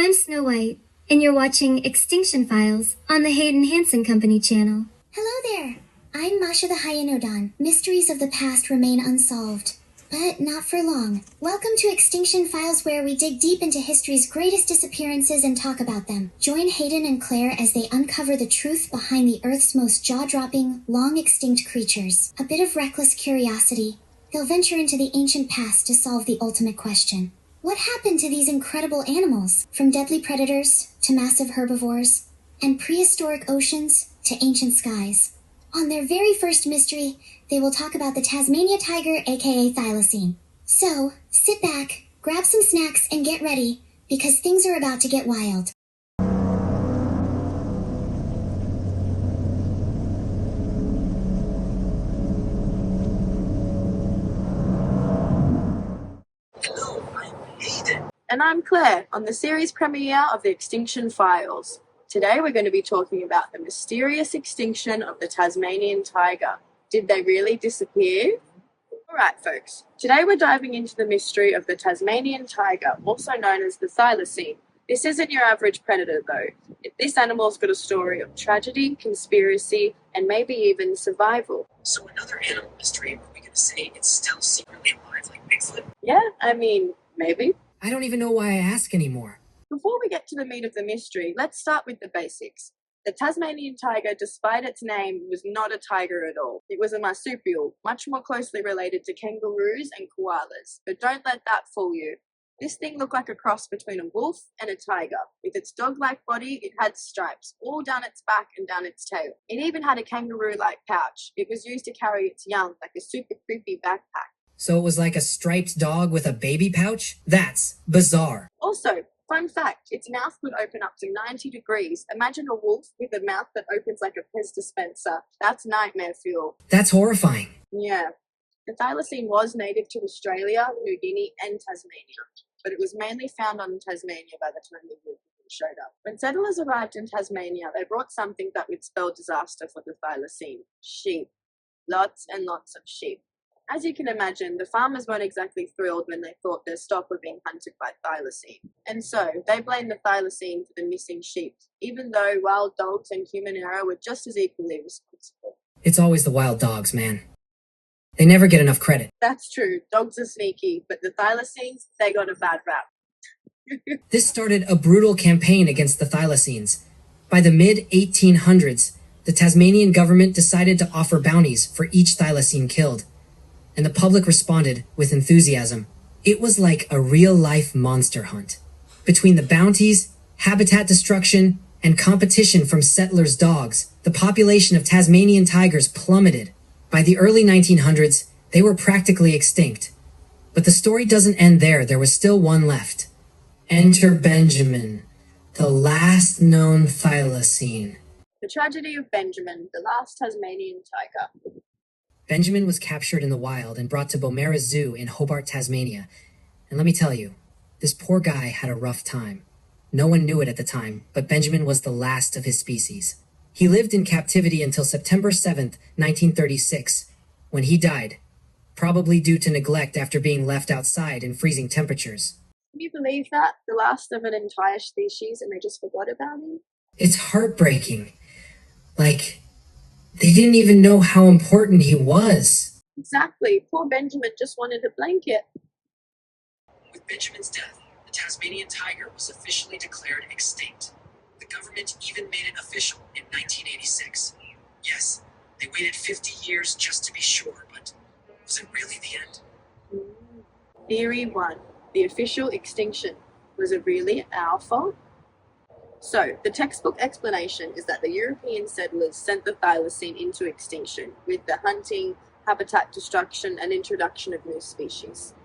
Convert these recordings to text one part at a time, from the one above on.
I'm Snow White, and you're watching Extinction Files on the Hayden Hansen Company channel. Hello there. I'm Masha the Hyanodon. Mysteries of the past remain unsolved. But not for long. Welcome to Extinction Files, where we dig deep into history's greatest disappearances and talk about them. Join Hayden and Claire as they uncover the truth behind the Earth's most jaw-dropping, long-extinct creatures. A bit of reckless curiosity. They'll venture into the ancient past to solve the ultimate question. What happened to these incredible animals? From deadly predators to massive herbivores, and prehistoric oceans to ancient skies. On their very first mystery, they will talk about the Tasmanian Tiger, aka Thylacine. So, sit back, grab some snacks, and get ready, because things are about to get wild. Hello, I'm Hayden. And I'm Claire, on the series premiere of the Extinction Files. Today we're going to be talking about the mysterious extinction of the Tasmanian tiger. Did they really disappear? Alright folks, today we're diving into the mystery of the Tasmanian tiger, also known as the Thylacine. This isn't your average predator though. This animal's got a story of tragedy, conspiracy, and maybe even survival. So another animal mystery, are we going to say it's still secretly alive like Bigfoot? Yeah, I mean, maybe. I don't even know why I ask anymore. Before we get to the meat of the mystery, let's start with the basics. The Tasmanian tiger, despite its name, was not a tiger at all. It was a marsupial, much more closely related to kangaroos and koalas. But don't let that fool you. This thing looked like a cross between a wolf and a tiger. With its dog-like body, it had stripes all down its back and down its tail. It even had a kangaroo-like pouch. It was used to carry its young, like a super creepy backpack. So it was like a striped dog with a baby pouch? That's bizarre. Also, fun fact, its mouth could open up to 90 degrees. Imagine a wolf with a mouth that opens like a Pez dispenser. That's nightmare fuel. That's horrifying. Yeah. The Thylacine was native to Australia, New Guinea, and Tasmania, but it was mainly found on Tasmania by the time the Europeans showed up. When settlers arrived in Tasmania, they brought something that would spell disaster for the Thylacine: sheep. Lots and lots of sheep. As you can imagine, the farmers weren't exactly thrilled when they thought their stock were being hunted by Thylacine. And so, they blamed the Thylacine for the missing sheep, even though wild dogs and human error were just as equally responsible. It's always the wild dogs, man. They never get enough credit. That's true, dogs are sneaky, but the Thylacines, they got a bad rap. This started a brutal campaign against the Thylacines. By the mid-1800s, the Tasmanian government decided to offer bounties for each Thylacine killed. And the public responded with enthusiasm. It was like a real-life monster hunt. Between the bounties, habitat destruction, and competition from settlers' dogs, the population of Tasmanian tigers plummeted. By the early 1900s, they were practically extinct. But the story doesn't end there. There was still one left. Enter Benjamin, the last known Thylacine. The tragedy of Benjamin, the last Tasmanian tiger. Benjamin was captured in the wild and brought to Bomera Zoo in Hobart, Tasmania. And let me tell you, this poor guy had a rough time. No one knew it at the time, but Benjamin was the last of his species. He lived in captivity until September 7th, 1936, when he died, probably due to neglect after being left outside in freezing temperatures. Can you believe that? The last of an entire species and they just forgot about him? It's heartbreaking. They didn't even know how important he was. Exactly. Poor Benjamin just wanted a blanket. With Benjamin's death, the Tasmanian tiger was officially declared extinct. The government even made it official in 1986. Yes, they waited 50 years just to be sure, but was it really the end? Theory 1. The official extinction. Was it really our fault? So, the textbook explanation is that the European settlers sent the Thylacine into extinction with the hunting, habitat destruction, and introduction of new species.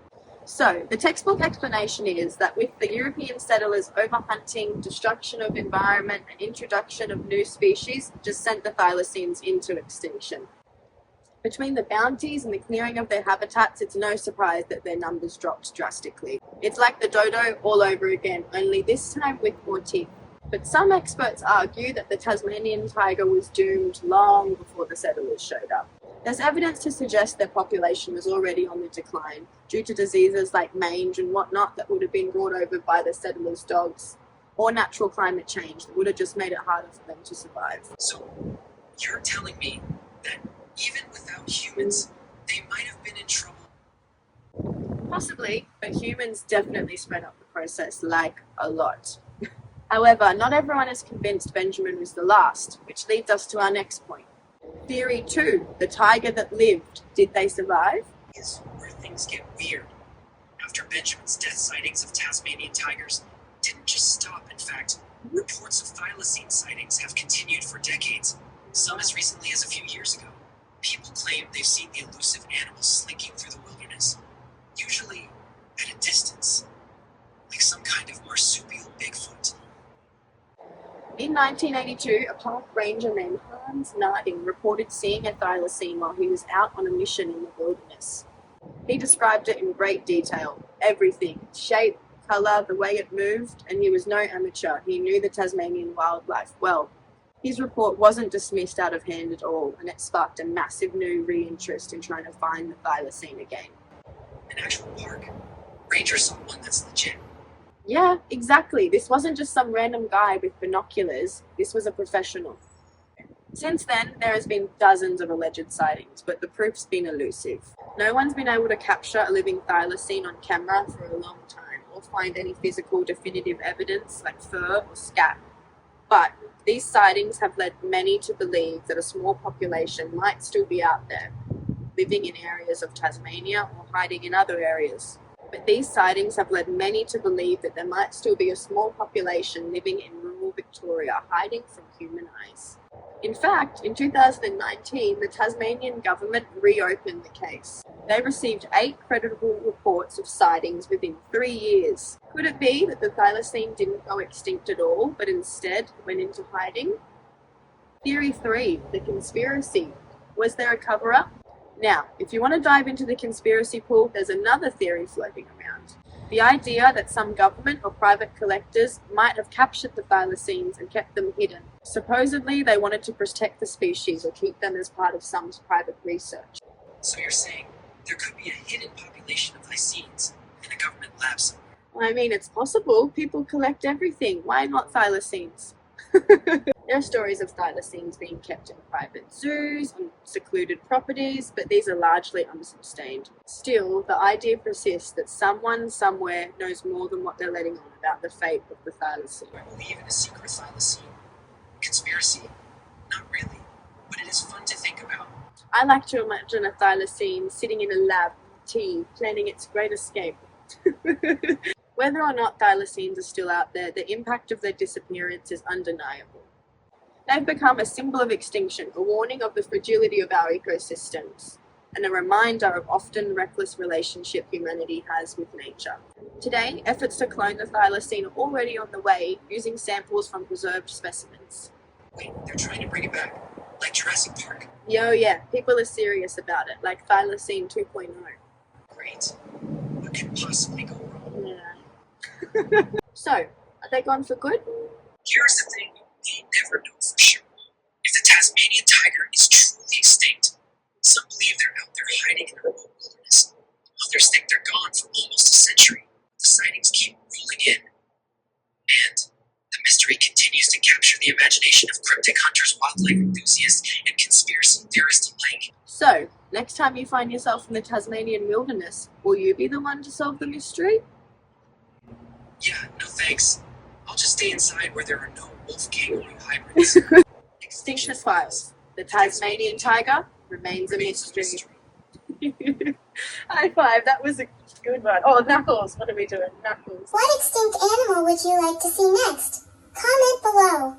So, the textbook explanation is that with the European settlers overhunting, destruction of environment, and introduction of new species, just sent the Thylacines into extinction. Between the bounties and the clearing of their habitats, it's no surprise that their numbers dropped drastically. It's like the dodo all over again, only this time with more teeth. But some experts argue that the Tasmanian tiger was doomed long before the settlers showed up. There's evidence to suggest their population was already on the decline due to diseases like mange and whatnot that would have been brought over by the settlers' dogs. or natural climate change that would have just made it harder for them to survive. So, you're telling me that even without humans, they might have been in trouble? Possibly, but humans definitely sped up the process, like a lot. However, not everyone is convinced Benjamin was the last, which leads us to our next point. Theory 2, the tiger that lived. Did they survive? Is where things get weird. After Benjamin's death, sightings of Tasmanian tigers didn't just stop. In fact, reports of thylacine sightings have continued for decades, some as recently as a few years ago. People claim they've seen the elusive animal slinking through the wilderness, usually at a distance, like some kind of marsupial Bigfoot. In 1982, a park ranger named Hans Narding reported seeing a thylacine while he was out on a mission in the wilderness. He described it in great detail, everything, shape, colour, the way it moved, and he was no amateur. He knew the Tasmanian wildlife well. His report wasn't dismissed out of hand at all, and it sparked a massive new re-interest in trying to find the thylacine again. An actual park. Rangers saw one that's legit. Yeah, exactly. This wasn't just some random guy with binoculars. This was a professional. Since then, there has been dozens of alleged sightings, but the proof's been elusive. No one's been able to capture a living thylacine on camera for a long time, or find any physical definitive evidence like fur or scat. But these sightings have led many to believe that a small population might still be out there, living in areas of Tasmania or hiding in other areas. But these sightings have led many to believe that there might still be a small population living in rural Victoria, hiding from human eyes. In fact, in 2019, the Tasmanian government reopened the case. They received 8 credible reports of sightings within 3 years. Could it be that the thylacine didn't go extinct at all, but instead went into hiding? Theory 3, the conspiracy. Was there a cover-up? Now, if you want to dive into the conspiracy pool, there's another theory floating around. The idea that some government or private collectors might have captured the thylacines and kept them hidden. Supposedly, they wanted to protect the species or keep them as part of some private research. So you're saying there could be a hidden population of thylacines in a government lab somewhere? I mean, it's possible. People collect everything. Why not thylacines? There are stories of thylacines being kept in private zoos, on secluded properties, but these are largely unsustained. Still, the idea persists that someone somewhere knows more than what they're letting on about the fate of the thylacine. Do I believe in a secret thylacine? Conspiracy? Not really, but it is fun to think about. I like to imagine a thylacine sitting in a lab with tea, planning its great escape. Whether or not thylacines are still out there, the impact of their disappearance is undeniable. They've become a symbol of extinction, a warning of the fragility of our ecosystems, and a reminder of often reckless relationship humanity has with nature. Today, efforts to clone the thylacine are already on the way, using samples from preserved specimens. Wait, they're trying to bring it back, like Jurassic Park. Yeah, people are serious about it, like Thylacine 2.0. Great. What could possibly go wrong? Yeah. So, are they gone for good? Here's the thing, we never know for sure. If the Tasmanian tiger is truly extinct, some believe they're out there hiding in a remote wilderness. Others think they're gone for almost a century. The sightings keep rolling in. And the mystery continues to capture the imagination of cryptic hunters, wildlife enthusiasts, and conspiracy theorists alike. So, next time you find yourself in the Tasmanian wilderness, will you be the one to solve the mystery? Yeah, no thanks. I'll just stay inside where there are no wolf kangaroo hybrids. Extinction Files. The Tasmanian Tiger remains a mystery. High five, that was a good one. Oh, Knuckles, what are we doing? Knuckles. What extinct animal would you like to see next? Comment below.